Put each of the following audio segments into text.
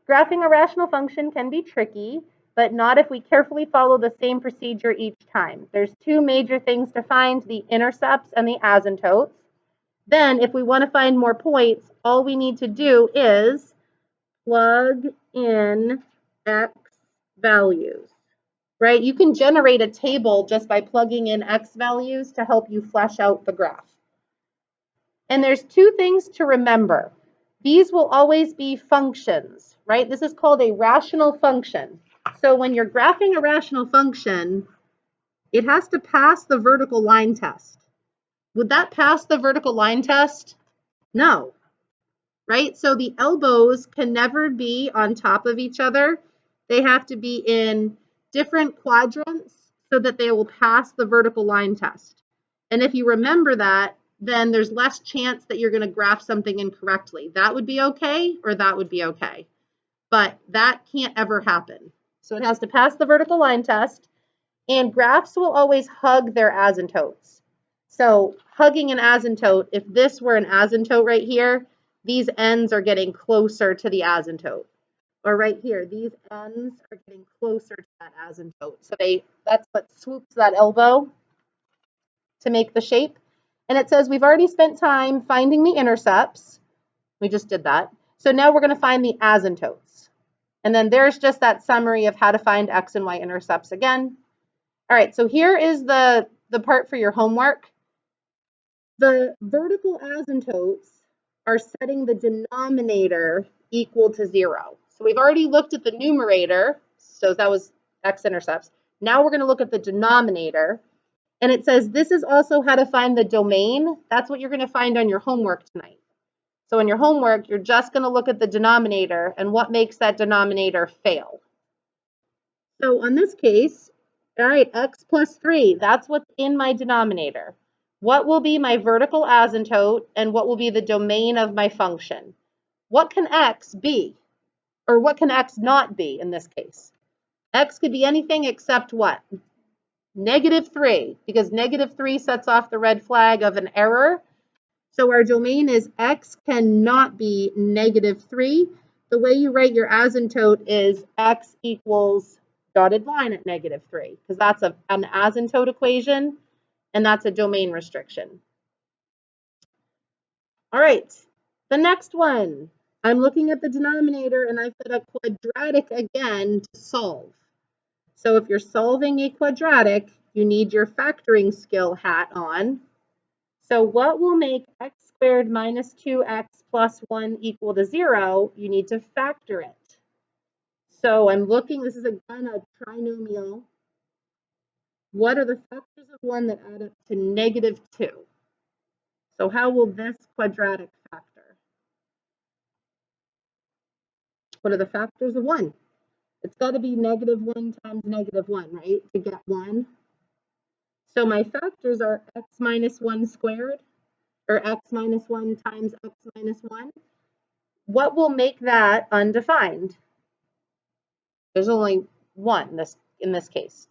Graphing a rational function can be tricky, but not if we carefully follow the same procedure each time. There's two major things to find, the intercepts and the asymptotes. Then, if we want to find more points, all we need to do is plug in x values, right? You can generate a table just by plugging in x values to help you flesh out the graph. And there's two things to remember. These will always be functions, right? This is called a rational function. So when you're graphing a rational function, it has to pass the vertical line test. Would that pass the vertical line test? No, right? So the elbows can never be on top of each other. They have to be in different quadrants so that they will pass the vertical line test. And if you remember that, then there's less chance that you're going to graph something incorrectly. That would be okay, or that would be okay. But that can't ever happen. So it has to pass the vertical line test, and graphs will always hug their asymptotes. So hugging an asymptote, if this were an asymptote right here, these ends are getting closer to the asymptote. Or right here, these ends are getting closer to that asymptote. So that's what swoops that elbow to make the shape. And it says we've already spent time finding the intercepts. We just did that. So now we're going to find the asymptotes. And then there's just that summary of how to find x and y intercepts again. All right, so here is the part for your homework. The vertical asymptotes are setting the denominator equal to 0. So we've already looked at the numerator, so that was x-intercepts. Now we're going to look at the denominator, and it says this is also how to find the domain. That's what you're going to find on your homework tonight. So in your homework, you're just going to look at the denominator and what makes that denominator fail. So on this case, all right, x plus 3, that's what's in my denominator. What will be my vertical asymptote and what will be the domain of my function? What can x be? Or what can x not be in this case? X could be anything except what? -3, because -3 sets off the red flag of an error. So our domain is x cannot be -3. The way you write your asymptote is x equals dotted line at -3, because that's an asymptote equation, and that's a domain restriction. All right, the next one. I'm looking at the denominator, and I've got a quadratic again to solve. So if you're solving a quadratic, you need your factoring skill hat on. So what will make x squared minus 2x plus 1 equal to 0? You need to factor it. So I'm looking, this is again a trinomial. What are the factors of 1 that add up to -2? So how will this quadratic factor? What are the factors of 1? It's got to be -1 times -1, right, to get 1. So my factors are x minus 1 squared, or x minus 1 times x minus 1. What will make that undefined? There's only one in this case.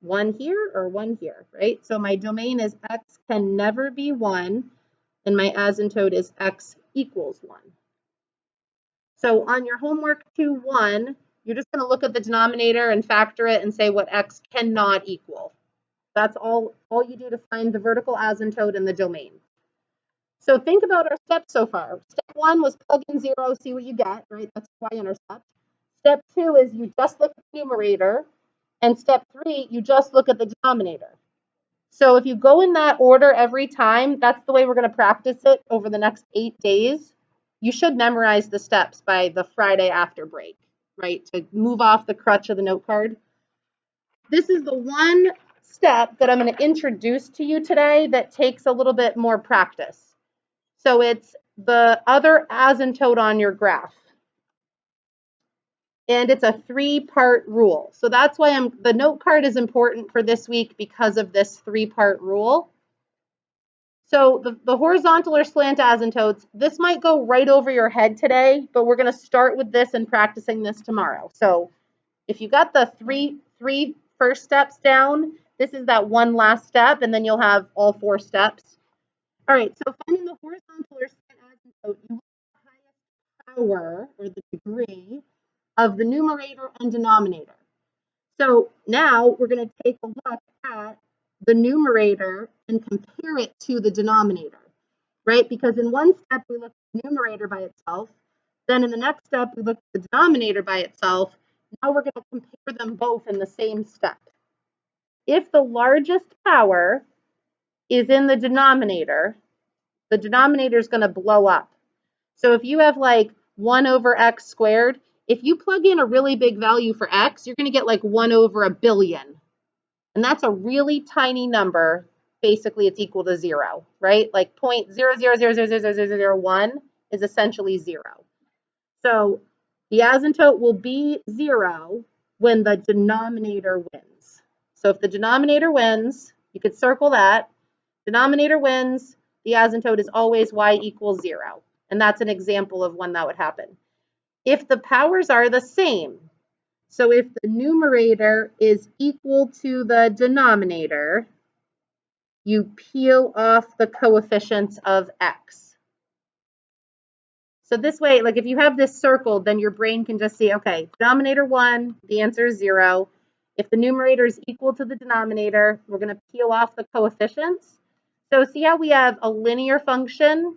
1 here or 1 here, right? So my domain is x can never be 1, and my asymptote is x equals 1. So on your homework 2-1, you're just going to look at the denominator and factor it and say what x cannot equal. That's all you do to find the vertical asymptote and the domain. So think about our steps so far. Step 1 was plug in 0, see what you get, right? That's y-intercept. Step 2 is you just look at the numerator. And step 3, you just look at the denominator. So if you go in that order every time, that's the way we're going to practice it over the next 8 days. You should memorize the steps by the Friday after break, right? To move off the crutch of the note card. This is the one step that I'm going to introduce to you today that takes a little bit more practice. So it's the other asymptote on your graph. And it's a 3-part rule. So that's why the note card is important for this week because of this 3-part rule. So the horizontal or slant asymptotes, this might go right over your head today, but we're going to start with this and practicing this tomorrow. So if you got the three first steps down, this is that one last step, and then you'll have all 4 steps. All right, so finding the horizontal or slant asymptote, you want the highest power or the degree of the numerator and denominator. So now we're going to take a look at the numerator and compare it to the denominator, right? Because in one step, we look at the numerator by itself. Then in the next step, we look at the denominator by itself. Now we're going to compare them both in the same step. If the largest power is in the denominator is going to blow up. So if you have like 1 over x squared, if you plug in a really big value for x, you're going to get like 1 over a billion. And that's a really tiny number. Basically, it's equal to 0, right? Like 0.000000001 is essentially 0. So the asymptote will be 0 when the denominator wins. So if the denominator wins, you could circle that. Denominator wins, the asymptote is always y equals 0. And that's an example of when that would happen. If the powers are the same, so if the numerator is equal to the denominator, you peel off the coefficients of x. So this way, like if you have this circled, then your brain can just see, okay, denominator 1, the answer is 0. If the numerator is equal to the denominator, we're going to peel off the coefficients. So see how we have a linear function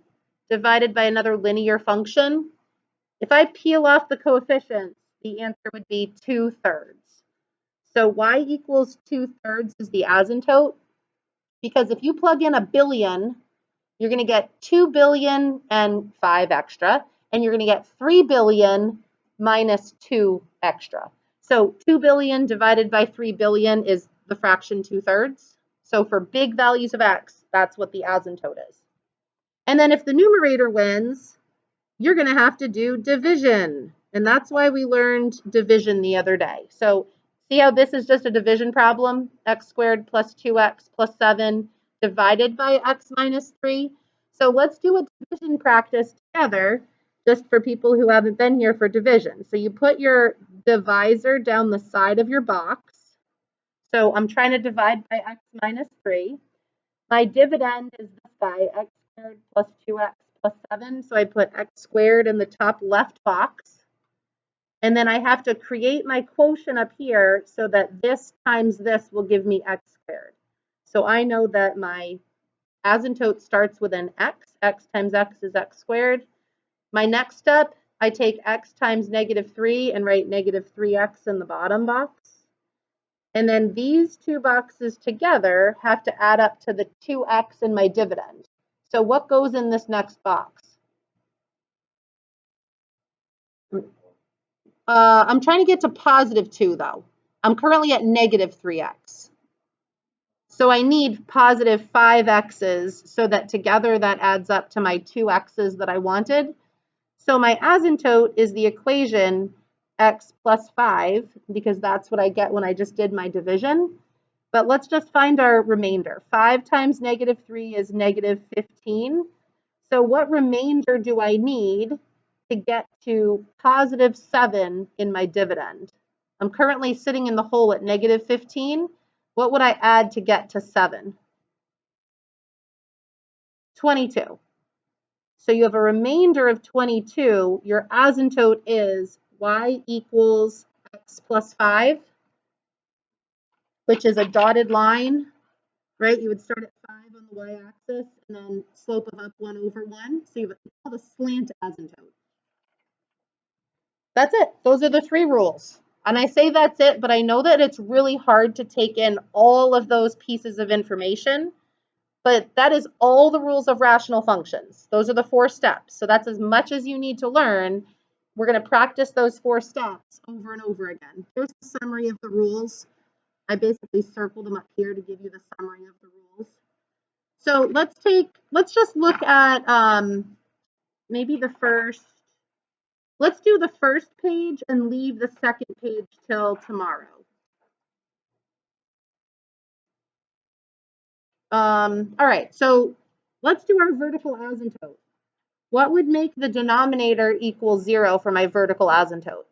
divided by another linear function? If I peel off the coefficients, the answer would be 2/3. So y equals 2/3 is the asymptote, because if you plug in a billion, you're going to get 2 billion and 5 extra, and you're going to get 3 billion minus 2 extra. So 2 billion divided by 3 billion is the fraction 2/3. So for big values of x, that's what the asymptote is. And then if the numerator wins, you're going to have to do division. And that's why we learned division the other day. So see how this is just a division problem? X squared plus 2x plus 7 divided by x minus 3. So let's do a division practice together, just for people who haven't been here for division. So you put your divisor down the side of your box. So I'm trying to divide by x minus 3. My dividend is this guy, x squared plus 2x plus 7. So I put x squared in the top left box. And then I have to create my quotient up here so that this times this will give me x squared. So I know that my asymptote starts with an x. X times x is x squared. My next step, I take x times -3 and write -3x in the bottom box. And then these two boxes together have to add up to the 2x in my dividend. So what goes in this next box? I'm trying to get to +2 though. I'm currently at -3x. So I need +5x's so that together that adds up to my 2x's that I wanted. So my asymptote is the equation x plus 5, because that's what I get when I just did my division. But let's just find our remainder. 5 times -3 is -15. So what remainder do I need to get to +7 in my dividend? I'm currently sitting in the hole at -15. What would I add to get to 7? 22. So you have a remainder of 22. Your asymptote is y equals x plus 5, which is a dotted line, right? You would start at 5 on the y-axis and then slope of up 1 over 1. So you have called a slant asymptote. That's it. Those are the 3 rules. And I say that's it, but I know that it's really hard to take in all of those pieces of information. But that is all the rules of rational functions. Those are the 4 steps. So that's as much as you need to learn. We're going to practice those 4 steps over and over again. Here's the summary of the rules. I basically circled them up here to give you the summary of the rules. So let's just look at maybe let's do the first page and leave the second page till tomorrow. All right, so let's do our vertical asymptote. What would make the denominator equal 0 for my vertical asymptote?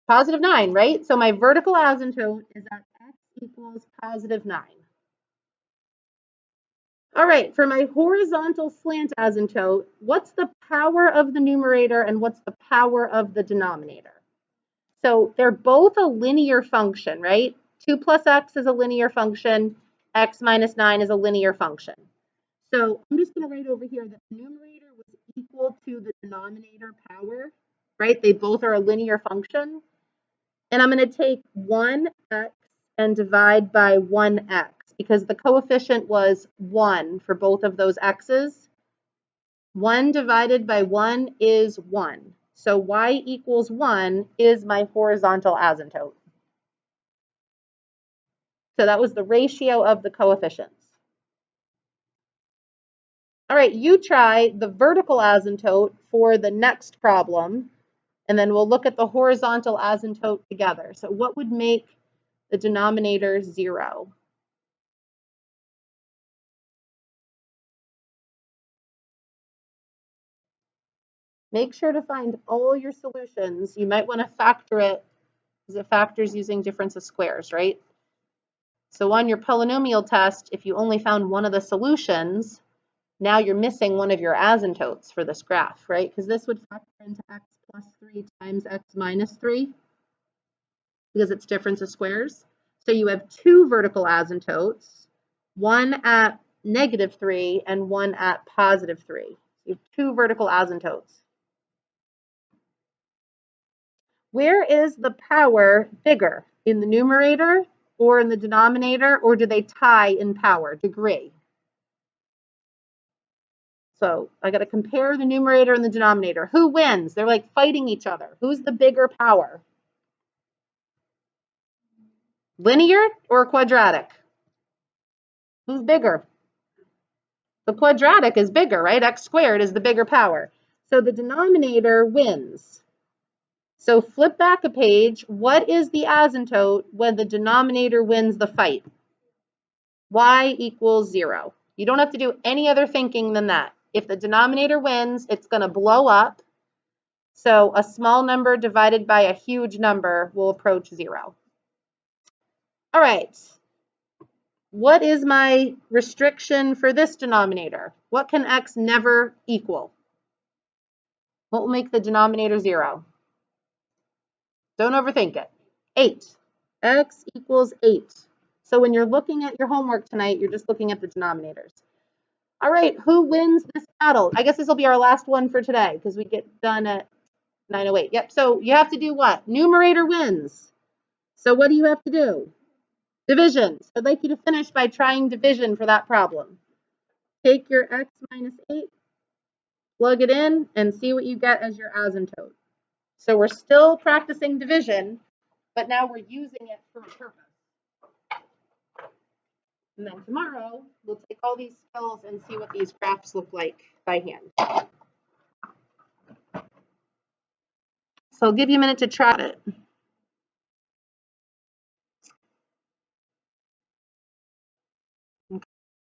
+9, right? So my vertical asymptote is at x equals +9. All right, for my horizontal slant asymptote, what's the power of the numerator and what's the power of the denominator? So they're both a linear function, right? 2 plus x is a linear function. X minus 9 is a linear function. So I'm just going to write over here that the numerator was equal to the denominator power, right? They both are a linear function. And I'm going to take 1x and divide by 1x because the coefficient was 1 for both of those x's. 1 divided by 1 is 1. So y equals 1 is my horizontal asymptote. So that was the ratio of the coefficients. All right, you try the vertical asymptote for the next problem, and then we'll look at the horizontal asymptote together. So what would make the denominator 0? Make sure to find all your solutions. You might want to factor it because it factors using difference of squares, right? So on your polynomial test, if you only found one of the solutions, now you're missing one of your asymptotes for this graph, right? Because this would factor into x plus 3 times x minus 3 because it's difference of squares. So you have two vertical asymptotes, one at -3 and one at +3. You have two vertical asymptotes. Where is the power bigger, in the numerator or in the denominator, or do they tie in power, degree? So I got to compare the numerator and the denominator. Who wins? They're like fighting each other. Who's the bigger power? Linear or quadratic? Who's bigger? The quadratic is bigger, right? X squared is the bigger power. So the denominator wins. So flip back a page. What is the asymptote when the denominator wins the fight? Y equals 0. You don't have to do any other thinking than that. If the denominator wins, it's going to blow up. So a small number divided by a huge number will approach 0. All right. What is my restriction for this denominator? What can x never equal? What will make the denominator 0? Don't overthink it. 8. X equals 8. So when you're looking at your homework tonight, you're just looking at the denominators. All right, who wins this battle? I guess this will be our last one for today because we get done at 9:08. Yep, so you have to do what? Numerator wins. So what do you have to do? Division. So I'd like you to finish by trying division for that problem. Take your x minus 8, plug it in, and see what you get as your asymptote. So we're still practicing division, but now we're using it for a purpose. And then tomorrow, we'll take all these skills and see what these graphs look like by hand. So I'll give you a minute to try it.